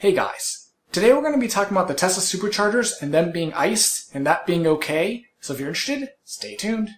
Hey guys, today we're going to be talking about the Tesla Superchargers and them being iced and that being okay, so if you're interested, stay tuned.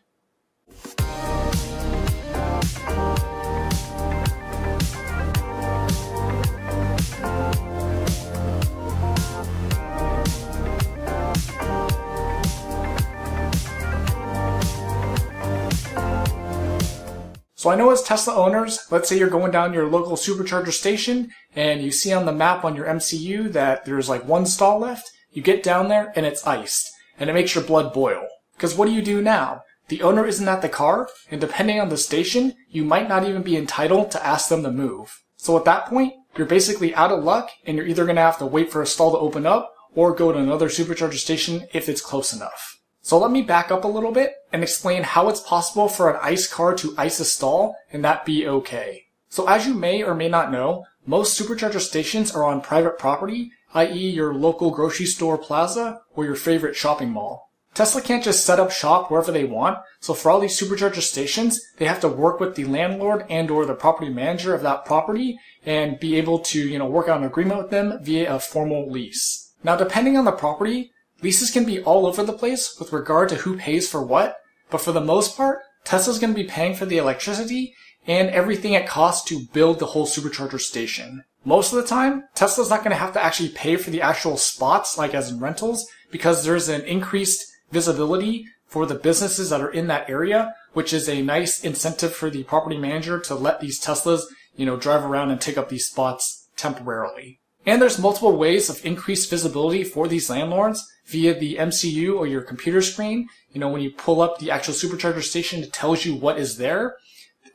So I know as Tesla owners, let's say you're going down your local supercharger station and you see on the map on your MCU that there's like one stall left. You get down there and it's iced and it makes your blood boil. Because what do you do now? The owner isn't at the car, and depending on the station, you might not even be entitled to ask them to move. So at that point, you're basically out of luck and you're either going to have to wait for a stall to open up or go to another supercharger station if it's close enough. So let me back up a little bit and explain how it's possible for an ICE car to ice a stall and that be okay. So as you may or may not know, most supercharger stations are on private property, i.e. your local grocery store plaza or your favorite shopping mall. Tesla can't just set up shop wherever they want, so for all these supercharger stations, they have to work with the landlord and or the property manager of that property and be able to, work out an agreement with them via a formal lease. Now depending on the property, leases can be all over the place with regard to who pays for what, but for the most part, Tesla's going to be paying for the electricity and everything it costs to build the whole supercharger station. Most of the time, Tesla's not going to have to actually pay for the actual spots, like as in rentals, because there's an increased visibility for the businesses that are in that area, which is a nice incentive for the property manager to let these Teslas, drive around and take up these spots temporarily. And there's multiple ways of increased visibility for these landlords via the MCU or your computer screen. When you pull up the actual supercharger station, it tells you what is there.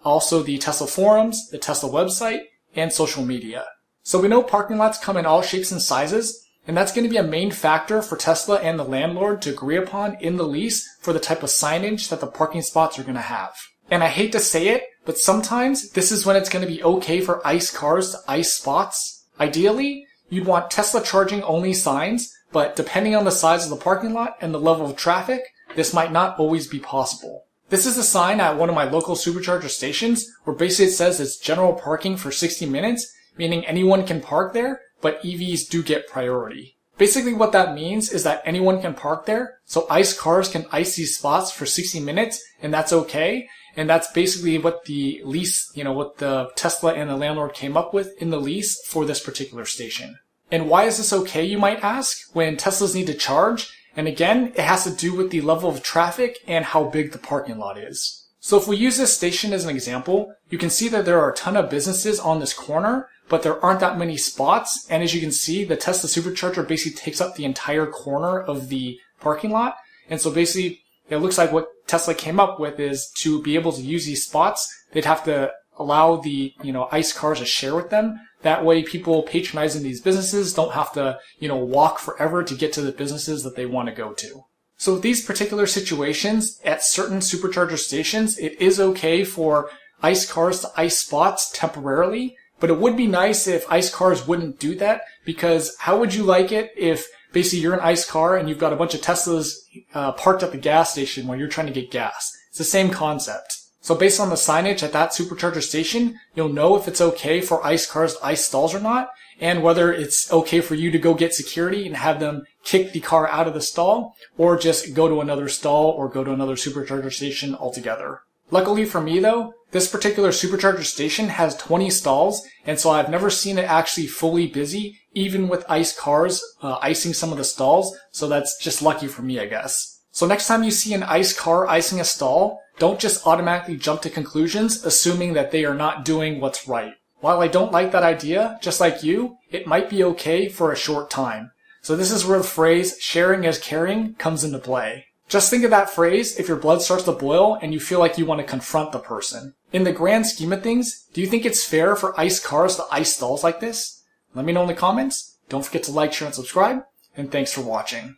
Also the Tesla forums, the Tesla website, and social media. So we know parking lots come in all shapes and sizes, and that's going to be a main factor for Tesla and the landlord to agree upon in the lease for the type of signage that the parking spots are going to have. And I hate to say it, but sometimes this is when it's going to be okay for ICE cars to ice spots. Ideally, you'd want Tesla charging only signs, but depending on the size of the parking lot and the level of traffic, this might not always be possible. This is a sign at one of my local supercharger stations where basically it says it's general parking for 60 minutes, meaning anyone can park there, but EVs do get priority. Basically what that means is that anyone can park there, so ICE cars can ice these spots for 60 minutes, and that's okay. And that's basically what the lease, what the Tesla and the landlord came up with in the lease for this particular station. And why is this okay, you might ask, when Teslas need to charge? And again, it has to do with the level of traffic and how big the parking lot is. So if we use this station as an example, you can see that there are a ton of businesses on this corner, but there aren't that many spots. And as you can see, the Tesla Supercharger basically takes up the entire corner of the parking lot. And so basically, it looks like what Tesla came up with is to be able to use these spots, they'd have to allow the, ICE cars to share with them. That way people patronizing these businesses don't have to, walk forever to get to the businesses that they want to go to. So with these particular situations, at certain supercharger stations, it is okay for ICE cars to ice spots temporarily, but it would be nice if ICE cars wouldn't do that, because how would you like it if basically you're an ICE car and you've got a bunch of Teslas parked at the gas station while you're trying to get gas? It's the same concept. So based on the signage at that supercharger station, you'll know if it's okay for ICE cars to ice stalls or not, and whether it's okay for you to go get security and have them kick the car out of the stall, or just go to another stall or go to another supercharger station altogether. Luckily for me though, this particular supercharger station has 20 stalls, and so I've never seen it actually fully busy, even with ICE cars icing some of the stalls, so that's just lucky for me, I guess. So next time you see an ICE car icing a stall, don't just automatically jump to conclusions, assuming that they are not doing what's right. While I don't like that idea, just like you, it might be okay for a short time. So this is where the phrase, sharing is caring, comes into play. Just think of that phrase if your blood starts to boil and you feel like you want to confront the person. In the grand scheme of things, do you think it's fair for ICE cars to ice stalls like this? Let me know in the comments. Don't forget to like, share, and subscribe, and thanks for watching.